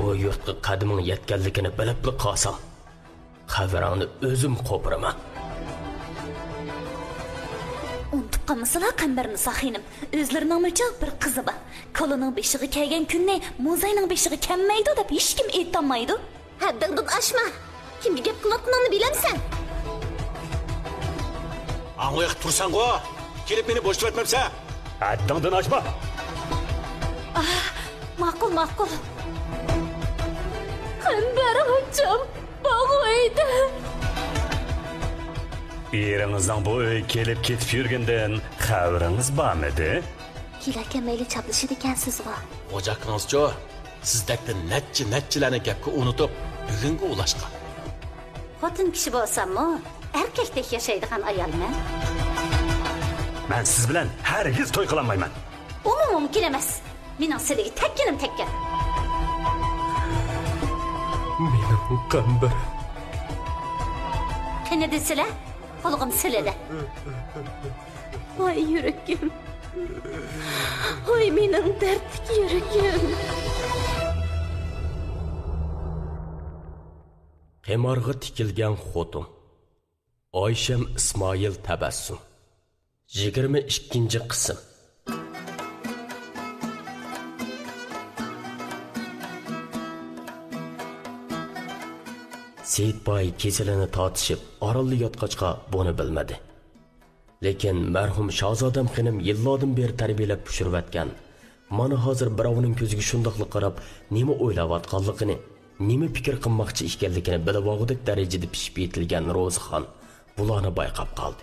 bu yurtqa qadiming yetganligini bilib qolsam, qabrangni o'zim qo'piraman. Unutib qolmasala Qambarni saxinim. O'zlarining mo'chal bir qizi bor. Kolining beshiga kelgan kunni Mo'zayning beshiga kelmaydi deb hech kim aytolmaydi. Haddingdan oshma. Kimga gap qilayotganingni bilamsan? Ango'ya tursan-ku. Kelib meni bo'shatib etmabsa. Haddingdan oshma. Ma'qul. Qambar hocam bo'g'aydi. Eringizdan bu uy kelib ketib yurgandan xabaringiz bormidi? Kelaka mayli chaplashid ekansiz-ku. O'jakingizcho, sizdakda necha-nechalarni gapga unutib, bugunga ulashgan. Xotin kishi bo'lsam-mu, erkakdek yashaydigan ayolman. Men siz bilan hargiz to'y qilolmayman. Umuman mumkin emas. Mening sizga tekkinim tekkan. Mening Qambar. Qani desizlar? Qo'lig'im siladi. Voy yuragim. Voy mening dardli yuragim. Qemarg'a tikilgan xotin. Oyshem Ismoil tabassum. 22 qism. Seyitboy kesilini tortishib, orolli yotqachqa buni bilmadi. Lekin marhum Shahzodam xonim yillardan beri tarbiyalab pishirayotgan, mana hozir birovning ko'ziga shundoqlik qarab, nima o'ylayotganligini, nima fikr qilmoqchi ekanligini bilib olgudek darajada pishib yetilgan Ro'zixon bularni bayqab qoldi.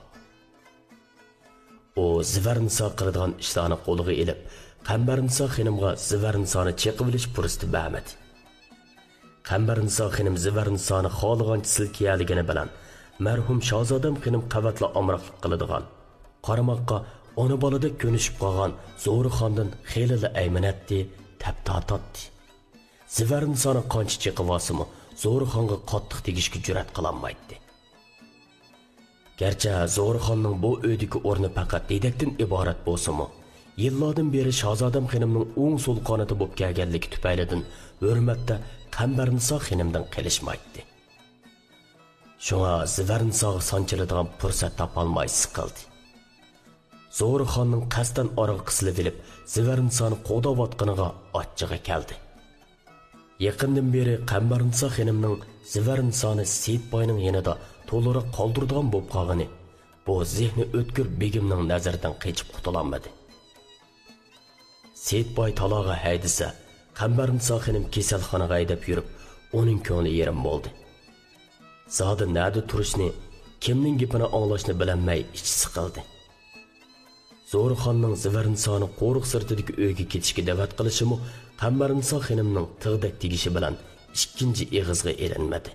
O Zivarniso qiladigan ishlarni qo'liga elib, Qambarniso xonimga Zivarnisoni cheqib olish fursati bermadi. Qambarniso xonim Zivarnisoni xohlagancha silkiyaligini bilan marhum Shahzodam xonim qavatla omroqlik qiladigan, qaramoqqa ona boladek ko'nishib qolgan Zo'rixondan xelili aymanatdi, taptatdi. Zivarnisoni qancha cheqib olsa-mu, Zo'rixonga qattiq tegishga jur'at qilolmaydi. Gerçi Zo'rixonning bu uydagi o'rni faqat dedakdan iborat bo'lsa-mu, yillardan beri Shahzodam xonimning o'ng so'l qanoti bo'lib kelganligi tufaylidan hurmatda Qambarniso xonimdan qilishmaydi. Shunga Zivarnisoga sanchiladigan fursat topolmay siqildi. Zo'rixonning qasdan orqa qisilib olib, Zivarnisoni qo'davotqiniga ochchig'i keldi. Yaqindan beri Qambarniso xonimning Zivarnisoni Seyitboyning yanida to'liq qoldirdigan bo'lib qolgani bu zehni o'tkir begimning nazaridan qochib qutulolmadi. Seyitboy talog'a haydisa, Qambarniso xonim kasalxonaga haydab yurib, uning ko'ngli yerim bo'ldi. Zodi nada turishni, kimning gapini anglashni bilmay ichi siqildi. Zo'rixonning Zivarnisoni qo'riq sirtidagi uyga ketishga da'vat qilishimi Qambarniso xonimning tig'dak tegishi bilan ikkinchi eg'izga elinmadi.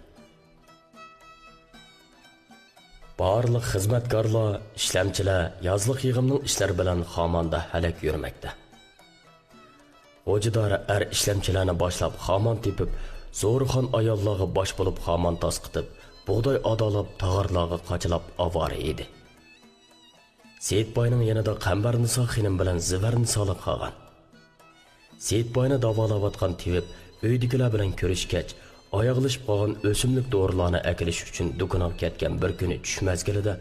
Barliq xizmatkorlar, ishlamchilar yozliq yig'imning ishlari bilan xamonda halak yurmoqda. O'jidora ishlamchilarni boshlab xamon tepib, Zo'rixon ayollarga bosh bo'lib xamon tasqitib, bug'doy adolab tag'arlarga qochilab avora edi. Seyitboyning yanida Qambarniso xonim bilan Zivarnisolik qolgan. Seyitboyni davolayotgan tevib uydagilar bilan ko'rishgach, oyoqlashib qolgan o'simlik dorilarni akilish uchun do'konga ketgan bir kuni tush mezgilida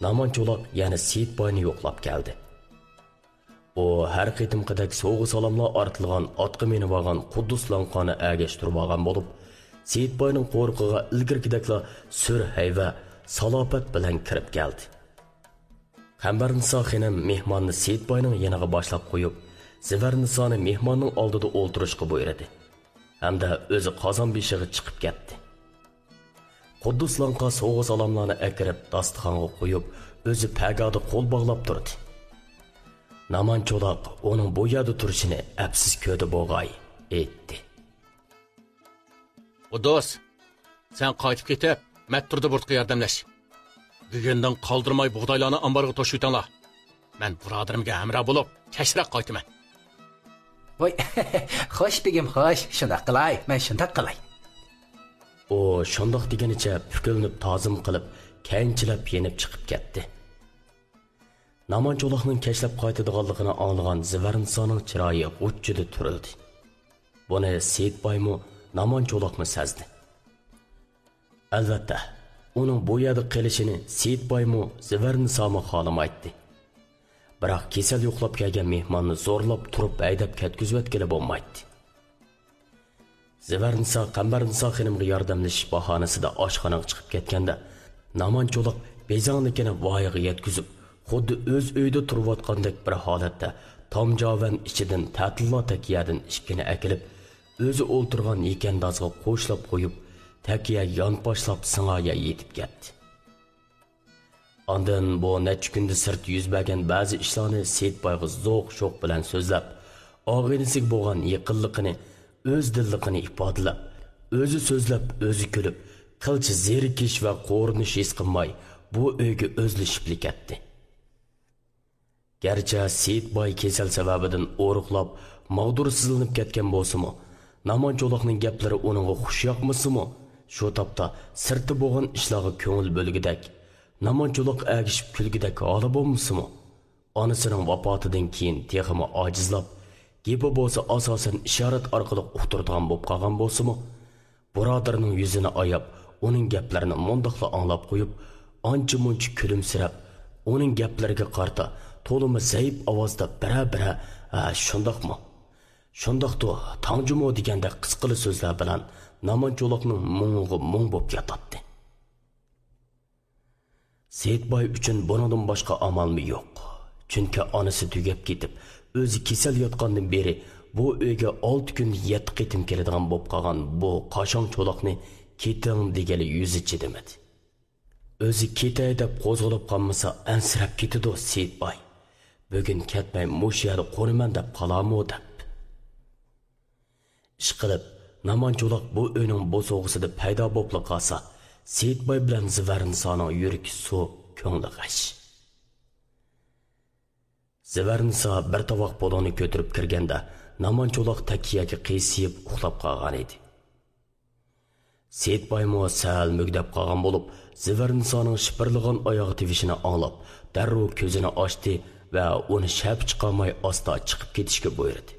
Namancho'loq yana Seyitboyni yo'qlab keldi. O har qitimqidek so'g'i salomlar ortilgan otqa minib olgan Quddus lanqoni agashtirib olgan bo'lib, Seyitboyning qo'rqiga ilgirgidekla sur hayva salofat bilan kirib keldi. Qambarniso xonim mehmonni Seyitboyning yoniga boshlab qo'yib, Zivarnisoni mehmonning oldida o'ltirishga buyurdi. Hamda o'zi qozon beshiga chiqib ketdi. Quddus lanqa so'g'i salomlarni akirib dasturxonga qo'yib, o'zi pagoda qo'l bog'lab turdi. Namancho'loq uning bu yerda turishini absiz ko'rdi bo'g'ay, aytdi. Quddus, sen qaytib ketib, Matturda burtqa yordamlash. Bugundan qoldirmay bug'doylarni ambarga to'shitanglar. Men birodarimga hamroh bo'lib, kechroq qaytaman. Voy, xo'sh begim, xo'sh, shunday qilay, men shunday qilay. O shundoq deganicha pukilnib tozim qilib, kanchilab yenib chiqib ketdi. Namancho'loqning kashlab qaytadiganligini anglagan Zivarnisoning chiroyi g'ujjida turildi. Buni Seyitboymu Naman Cho'loqni sezdi. Albatta, uning bu yerda qilishini Seyitboymi, Zivarnisomi xohlamaydi. Biroq kasal yo'qlab kelgan mehmonni zo'rlab turib haydab ketkizayotgani bo'lmaydi. Zivarniso Qambarniso xonimga yordamlashish bahonasida oshxonaga chiqib ketganda, Naman Cho'loq bezonlikini voyaga yetkazib, xuddi o'z uyida turayotgandek bir holatda tomjovan ichidan ta'tillo takiyadan ishkini akilib, o'zi o'ltirgan yekandozga qo'shlab qo'yib, takiya yonboshlab singoya yetib ketdi. Ondan bu necha kunda sirt yuz bergan ba'zi ishlarni Seyitboyga zo'q-sho'q bilan so'zlab, og'inisiga bo'lgan yaqinligini, o'z dilligini ifodalab, o'zi so'zlab, o'zi kulib, qilchi zerikish va qo'rinish his qilmay bu uyga o'zlashib ketdi. Gerçi Seyitboy kesal sababidan o'ruqlab, mag'dursizlanib ketgan bo'lsa-mu, Naman Cho'loqning gaplari uningga xush yoqmasa-mu, shu topda sirti bo'lgan ishlarga ko'ngil bo'lgidek, Naman Cho'loq agishib kulgidek holi bo'lmasa-mu, onasining vafotidan keyin texmi ojizlab, gepi bo'lsa asosan ishorat orqali uqtirgan bo'lib qolgan bo'lsa-mu, birodarining yuzini oyab, uning gaplarini mundoqla anglab qo'yib, ancha-muncha kulimsirab, uning gaplariga qarta to'limi zaif ovozda bira-bira shundoqmi? Shundoqdi, tangjumo deganda qisqili so'zlar bilan Naman Cho'loqning mung'i mung bo'lib yotadi. Seyitboy uchun bundan boshqa amalmi yo'q. Chunki onasi tugab ketib, o'zi kasal yotgandan beri bu uyga 6 kun 7 qitim keladigan bo'lib qolgan bu Qo'shon Cho'loqni keting degani yuzi chidamadi. O'zi ketay deb qo'zg'alib qolmasa, ansirab ketidi Seyitboy. Bugun ketmay mush yerda qo'naman deb qolarmi deb. Ishqilib, Naman Cho'loq bu uyning bo'sog'isida paydo bo'lib qolsa, Seyitboy bilan Zivarnisoning yuragi suv, ko'ngli g'ash. Zivarniso bir tovoq polonni ko'tarib kirganda, Naman Cho'loq takiyaga qiyshib uxlab qolgan edi. Seyitboy mo sal mugdab qolgan bo'lib, Zivarnisoning shipirlig'an oyoq tivishini anglab, darrov ko'zini ochdi va uni shap chiqarmay asta chiqib ketishga buyurdi.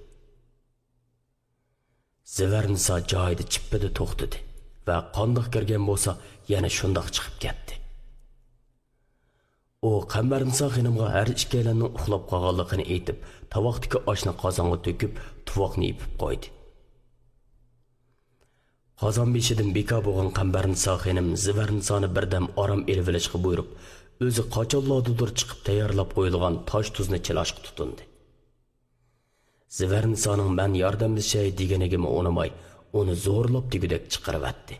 Zivarniso joyida chippida to'xtadi va qandoq kirgan bo'lsa, yana shundoq chiqib ketdi. U Qambarniso xonimga har ikkalanning uxlab qolganligini aytib, tovoqdagi oshni qozonga to'kib, tuvoqni yipib qo'ydi. Qozon beshidan beka bo'lgan Qambarniso xonim Zivarnisoni birdam orom elib olishga buyurib, o'zi qachonlardir chiqib tayyorlab qo'yilgan tosh tuzni chilashga tutindi. Zivarnisoning men yordamlashay deganiga unamay, uni zo'rlab degudek chiqarib-atdi.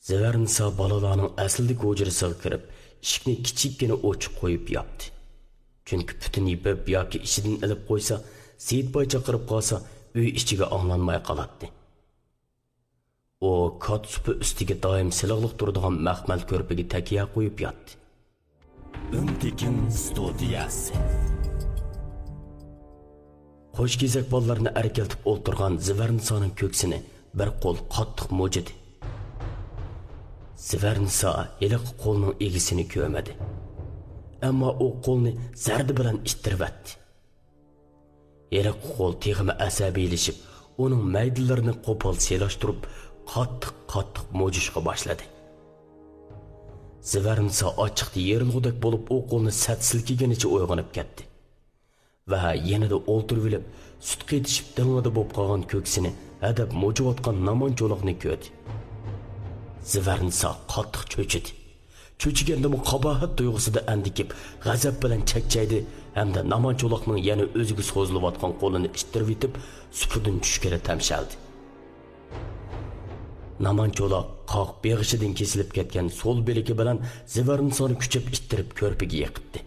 Zivarniso bolalarning asldagi hujrasiga kirib, eshikni kichikkina ochiq qo'yib yopdi. Chunki butun yipib yoki ichidan ilib qo'ysa, Seyitboy chaqirib qolsa, uy ichiga anglanmay qoladi. O kot supi ustiga doim silliqliq turadigan maxmal ko'rpaga takiya qo'yib yotdi. Umtikin studiyasi. Qo'shkezak bolalarni arkaltib o'ltirgan Zivarnisoning ko'ksini bir qo'l qattiq mo'jidi. Zivarniso eliq qo'lning egisini ko'madi. Ammo u qo'lni zardi bilan ittiribdi. Eliq qo'l teg'imi asabiylashib, uning maydillarini qo'pol selashtirib, qattiq mo'jishga boshladi. Zivarniso ochiqda yerilg'udak bo'lib, u qo'lni sat silkiganicha uyg'onib ketdi. Va yanada o'ltirib, sut qetishib ding'ida bo'lib qolgan ko'ksini adab mo'jiyotgan Naman Cho'loqni ko'rdi. Zivarniso qattiq cho'chidi. Cho'chiganda bu qabohat tuyg'usida andikib, g'azab bilan chakchaydi hamda Naman Cho'loqning yana o'ziga so'zlayotgan qo'lini ittirib yetib, supudan tushgani tamshaldi. Naman Cho'loq qoq beg'ishidan kesilib ketgan so'l beligi bilan Zivarnisoni kuchab ittirib ko'rpaga yiqitdi.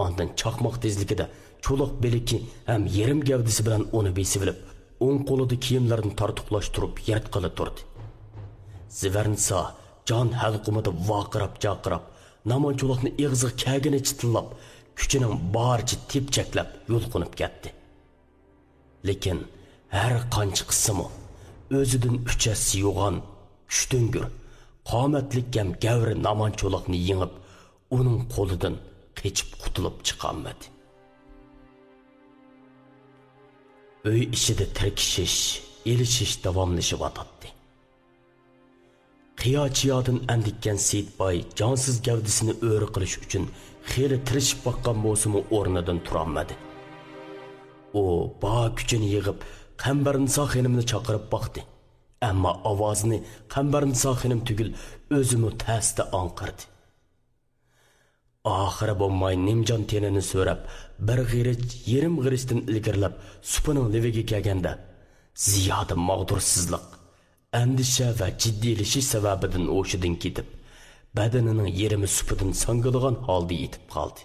Ondan chaqmoq tezligida Cho'loq beliki ham yerim gavdisi bilan uni besivilib, o'ng qo'lida kiyimlarini tortiqlashtirib yatqili turdi. Zivarniso jon halqumida vaqirab-chaqirab, Naman Cho'loqni ig'ziga kagini chitillab, kuchining boricha tepchaklab yo'lqinib ketdi. Lekin har qancha qissimi o'zidan uchasi yo'g'on, kuchdangur, qomatlik ham gavri Naman Cho'loqni yengib, uning qo'lidan qechib qutulib chiqolmadi. Uy ichida tirkishish, elishish davomlashib atadi. Qiyochiyadan andikkan Seyitboy jonsiz gavdisini o'ri qilish uchun xeli tirishib baqqan bo'lsa-mu o'rnidan turolmadi. U ba kuchini yig'ib Qambarniso xonimni chaqirib baqdi. Ammo ovozini Qambarniso xonim tugul o'zimi tasda anqirdi. Oxiri bo'lmay Nimjon tenini so'rab, bir g'irich, yarim g'irichdan ilgirlab supining leviga kelganda, ziyoda mag'dursizlik, andisha va jiddiylashish sababidan o'shidan ketib, badanining yerimi supidan sangilgan holda yetib qoldi.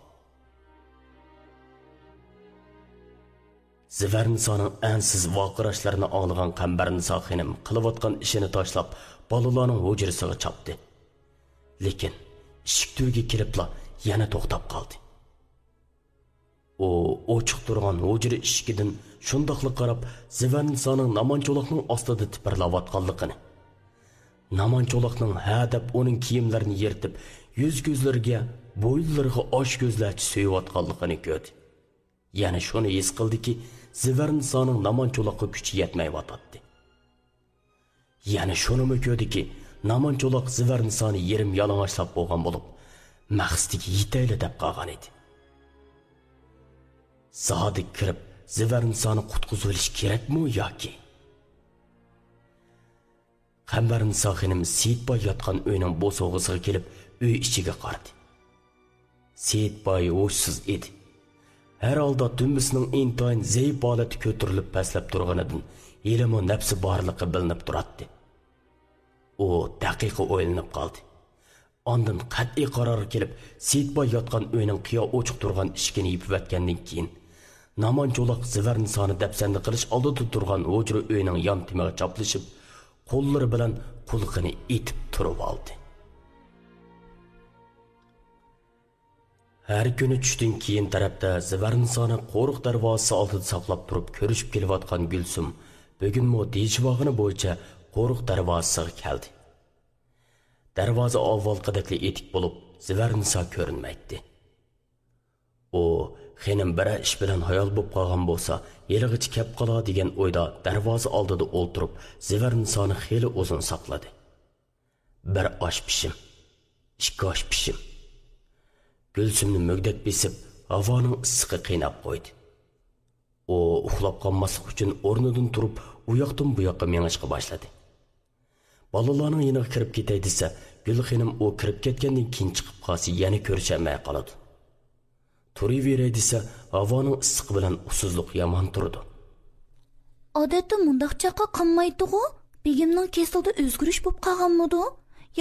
Zivarnisoning ansiz voqirashlarini anglagan Qambarniso xonim qilayotgan ishini tashlab, bolalarning hujrasiga chopdi. Lekin eshik tugiga kiribla yana to'xtab qoldi. U ochiq turgan hujra eshigidan shundoqli qarab, Zivarnisoning namancho'loqning ostida tipirlayotganligini, namancho'loqning ha deb uning kiyimlarini yirtib, yuz-ko'zlariga, bo'ylariga osh ko'zlarcha so'yayotganligini ko'rdi. Yana shuni his qildiki, Zivarnisoning namancho'loqqa kuchi yetmayotdi. Yana shuni ko'rdiki, namancho'loq Zivarnisoni yerim yalang'ochlab bo'lgan bo'lib, maqsadiga yetayli deb qolgan edi. Zodi kirib, Zivarnisoni qutqizib olish kerakmi yoki? Qambarniso xonim Seyitboy yotgan uyning bo'sog'isiga kelib, uy ichiga qaradi. Seyitboy o'shsiz edi. Her holda dumbisining intayin zaif holati ko'tarilib pastlab turganidan ilmi nafsi borligi bilinib turadi. U daqiqa o'ylanib qoldi. Ondan qat'iy qaror kelib, Seyitboy yotgan uyning qiyo ochiq turgan eshigini yopib o'tgandan keyin namancho'loq Zivarnisoni dafsanda qilish oldida turgan hujra uyning yon timiga choplashib, qo'llari bilan qulqini etib turib oldi. Her kuni tushdan keyin tarafda Zivarnisoni qo'riq darvozasi oldida saqlab turib ko'rishib kelayotgan Gulsum bugun mo dejvog'ini bo'yicha qo'riq darvozasiga keldi. Darvoza avvalgidek etik bo'lib, Zivarniso ko'rinmaydi. U xonim bir ish bilan hayol bo'lib qolgan bo'lsa, yelg'ichi kep qola degan o'yda darvoza oldida o'ltirib, Zivarnisoni xeli uzun saqladi. Bir osh pishim, ikki osh pishim. Gulsumni mugdak besib, havoning issiqi qiynab qo'ydi. U uxlab qolmaslik uchun o'rnidan turib, u yoqdan bu yoqqa mengishga boshladi. Bolalarning yeniga kirib ketay desa, Gul xonim u kirib ketgandan keyin chiqib qolsa, yana ko'rishamay qoladi. Turaveray desa, havoning issiqi bilan usuzlik yomon turdi. Odatda mundaqchaqa qilmaydi-ku. Begimning kesilda o'zgarish bo'lib qolganmidi?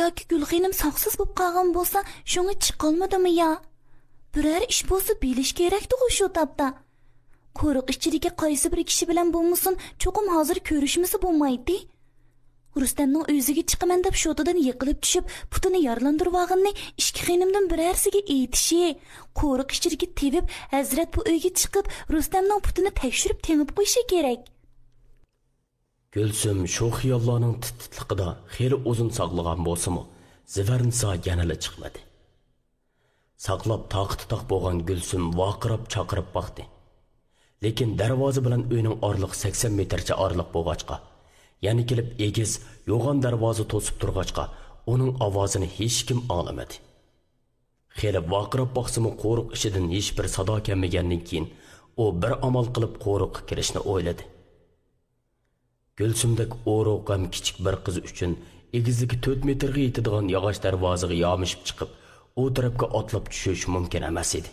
Yoki Gul xonim saqsiz bo'lib qolgan bo'lsa, shunga chiqolmadimi ya? Biror ish bo'lsa bilish kerakdi-ku shu topda. Qo'riq ichidagi qaysi bir kishi bilan bo'lmasin, cho'qim hozir ko'rishmisi bo'lmaydi. Rustamning o'ziga chiqaman deb shotidan yiqilib tushib, putini yaralandirib olganni ikki xonimdan birarsiga aytishi, qo'riq ichidagi tevib, Hazrat bu uyga chiqib, Rustamning putini tekshirib temib qo'yishi kerak. Gulsum shu xiyollarning titliqida xeli uzun saqlagan bo'lsa-mu, Zivarniso yanala chiqmadi. Saqlab taqti-taq bo'lgan Gulsum vaqirab chaqirib baqdi. Lekin darvoza bilan uyning orliq 80 metrcha orliq bo'lg'achqa, yana kelib egiz, yo'g'on darvoza to'sib turg'achqa, uning ovozini hech kim anglamadi. Xeli vaqirab baqsa-mu qo'riq ishidan hech bir sado kelmagandan keyin u bir amal qilib qo'riqqa kirishni o'yladi. Gulsumdek o'roqam kichik bir qiz uchun egizligi 4 metrga yetadigan yog'och darvozaga yomishib chiqib, u tarafga otlab tushish mumkin emas edi.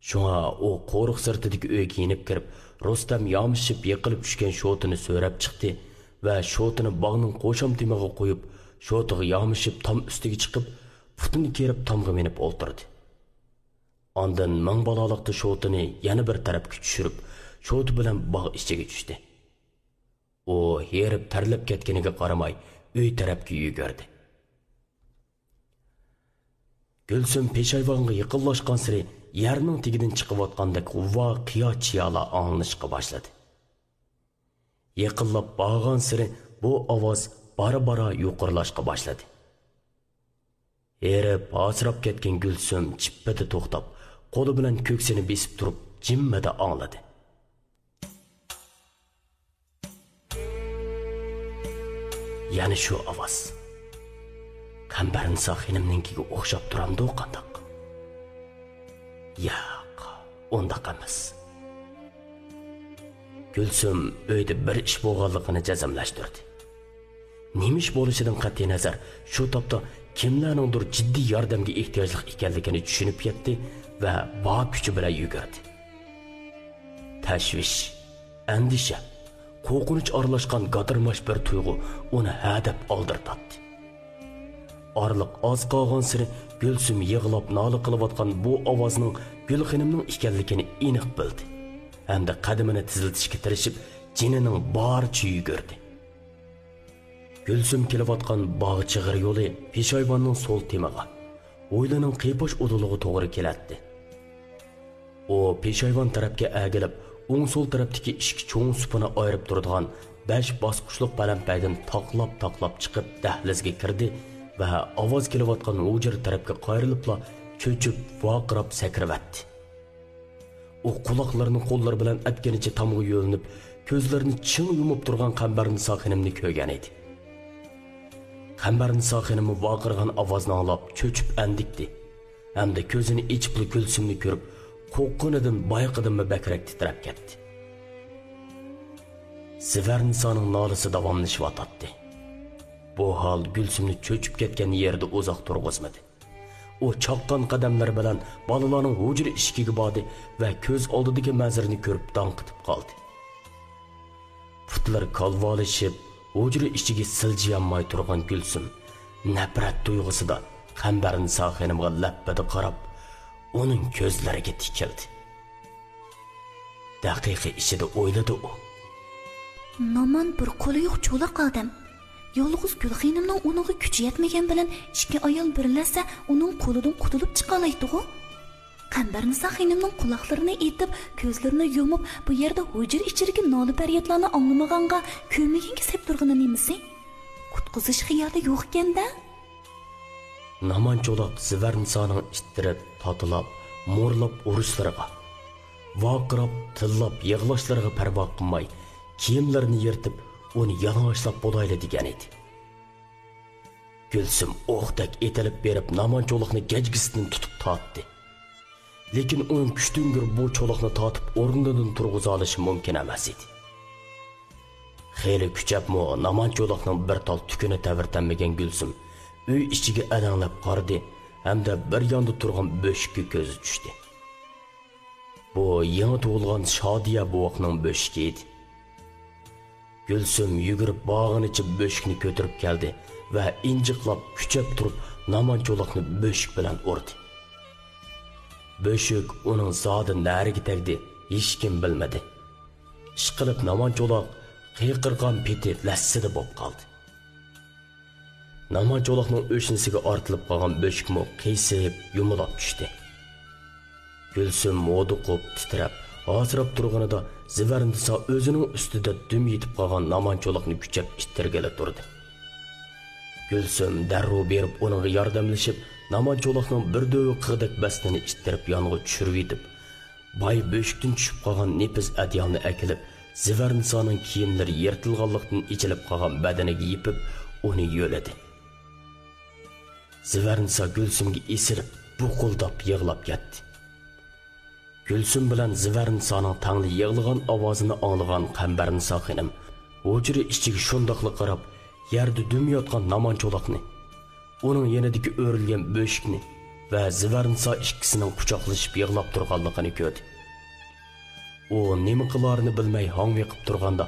Shunga u qo'riq sirtidagi uyga yenib kirib, Rustam yomishib yiqilib tushgan shotini so'rab chiqdi va shotini bog'ning qo'sham temiga qo'yib, shotiga yomishib tom ustiga chiqib, putini kerib tomga minib o'ltirdi. Ondan ming balolikda shotini yana bir tarafga tushirib, shoti bilan bog' ichiga tushdi. U herib tarlab ketganiga qaramay, uy tarafga yugurdi. Gulsum peshayvonga yaqinlashgan sari yerning tegidan chiqayotgandek voqea chiyola anglanishga boshladi. Yaqinlab borgan sari bu ovoz bara-bara yuqorilashga boshladi. Herib asrab ketgan Gulsum chippida to'xtab, qo'li bilan ko'ksini besib turib, jimmada angladi. Yani şu ovoz. Qambarnisa xonimninkiga o'xshab turamdi u qandoq? Yo'q, undaq emas. Gulsum uyda bir ish bo'lganligini jazmlashtirdi. Nima ish bo'lishidan qat'iy nazar, shu topda kimlarningdir jiddiy yordamga ehtiyojli ekanligini tushunib yetdi va bor kuchi bilan yugurdi. Tashvish, andisha, qo'rqinch aralashgan gadirmash bir tuyg'u uni hadab oldirtatdi. Orliq oz qolgan siri Gulsum yig'lab nola qilayotgan bu ovozning Gulxonimning ekanligini aniq bildi. Hamda qadamini tiziltishga tirishib, jinining boricha yugurdi. Gulsum kelayotgan bog' chig'ir yo'li Peshayvonning so'l temaga, o'ylining qiyposh o'diliga to'g'ri keladi. U Peshayvon tarafga agilib, o'ng so'l tarafdagi ikki cho'ng supini ayirib turadigan 5 bosqichliq balandpaydan taqlab chiqib dahlizga kirdi va ovoz kelayotgan hujra tarafga qayrilibla cho'chib, vaqirab sakravatdi. U quloqlarini qo'llari bilan atganicha tomga yo'linib, ko'zlarini ching yumib turgan Qambarnisa xonimni ko'rgan edi. Qambarnisa xonim vaqirgan ovozni anglab cho'chib andikdi. Hamda ko'zini ichib Gulsumni ko'rib, qo'rqinidan bayqidanmi bakrak titrab ketdi. Zivarnisaning nolisi davomlashayotdi. Bu hol Gulsumni cho'chib ketgan yerda uzoq turg'izmadi. U chaqqan qadamlar bilan bolalarning hujra ishigiga bordi va ko'z oldidagi manzarani ko'rib dongqitib qoldi. Putlar qalvolishib, hujra ichiga siljiyanmay turgan Gulsum nafrat tuyg'usida Qambarnisa xonimga labbada qarab, uning ko'zlariga tikildi. Daqiqa ichida o'yladi u. Naman bir qo'li yo'q cho'loq odam. Yolg'iz Gulxonimning uninga kuchi yetmagan bilan ikki ayol birlashsa, uning qo'lidan qutulib chiqa oladi-ku. Qambarnisa xonimning quloqlarini etib, ko'zlarini yumib, bu yerda hujra ichidagi nola faryodlarni anglamaganga, ko'maganga sep turgani nimasi? Qutqizish xiyoli yo'q ekanda. Namancho'loq Zivarnisaning ittirib, totilab, mo'rlab urushlariga, vaqirab, tillab, yig'lashlariga parvo qilmay, kiyimlarini yirtib, uni yalang'ochlab bo'layli degan edi. Gulsum o'qdak etilib berib, Namancho'loqni gajgisidan tutib tortdi. Lekin uning kuchtingir bu cho'loqni tortib o'rnidan turg'iza olishi mumkin emas edi. Xeyli kuchapmi Namancho'loqning bir tol tukuni tavirtanmagan Gulsum uy ichiga alanglab qaradi hamda bir yonda turgan bo'shikka ko'zi tushdi. Bu yangi tug'ilgan Shodiya buvoqning bo'shigi edi. Gulsum yugurib bog'in ichib bo'shikni ko'tarib keldi va injiqlab kuchab turib Namancho'loqni bo'shik bilan urdi. Bo'shik uning zodi nariga tegdi, hech kim bilmadi. Ishqilib Namancho'loq qiyqirgan peti lassida bo'lib qoldi. Namancho'loqning o'shnisiga ortilib qolgan bo'shikmi qiysib yumilab tushdi. Gulsum mo'diqib titrab, hozirab turganida Zivarnisa o'zining ustida dum yetib qolgan Namancho'loqni kuchab ittirgala turdi. Gulsum darrov berib uninga yordamlashib, Namancho'loqning bir do'vi qig'dak bastini ittirib yonga tushirib yetib, boy bo'shikdan tushib qolgan nepiz adyalni akilib, Zivarnisaning kiyimlari yirtilganlikdan ichilib qolgan badaniga yipib, uni yo'ladi. Zivarnisa Gulsumga esirib, buqildab yig'lab ketdi. Gulsum bilan Zivarnisaning tangli yig'lagan ovozini anglagan Qambarnisa xonim hujra ichiga shundoqli qarab, yerda dum yotgan Namancho'loqni, uning yanidagi o'rilgan bo'shikni va Zivarnisa ikkisining quchoqlashib yig'lab turganligini ko'rdi. U nima qilarini bilmay hangviqib turganda,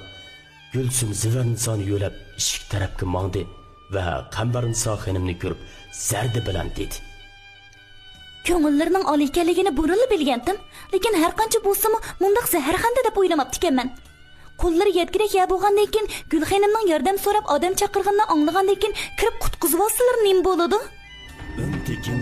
Gulsum Zivarnisani yo'lab eshik tarafga mangdi va Qambarnisa xonimni ko'rib, zardi bilan dedi: Ko'ngillarining oliy ekanligini burunli bilgandim, lekin har qancha bo'lsa-mu, mundaq zaharxanda deb o'ylamabdi ekanman. Qo'llari yetkirak ya bo'lgandan keyin Gulxonimning yordam so'rab odam chaqirganini anglagandan keyin kirib qutqizib olsalar nima bo'ladi? Öntekin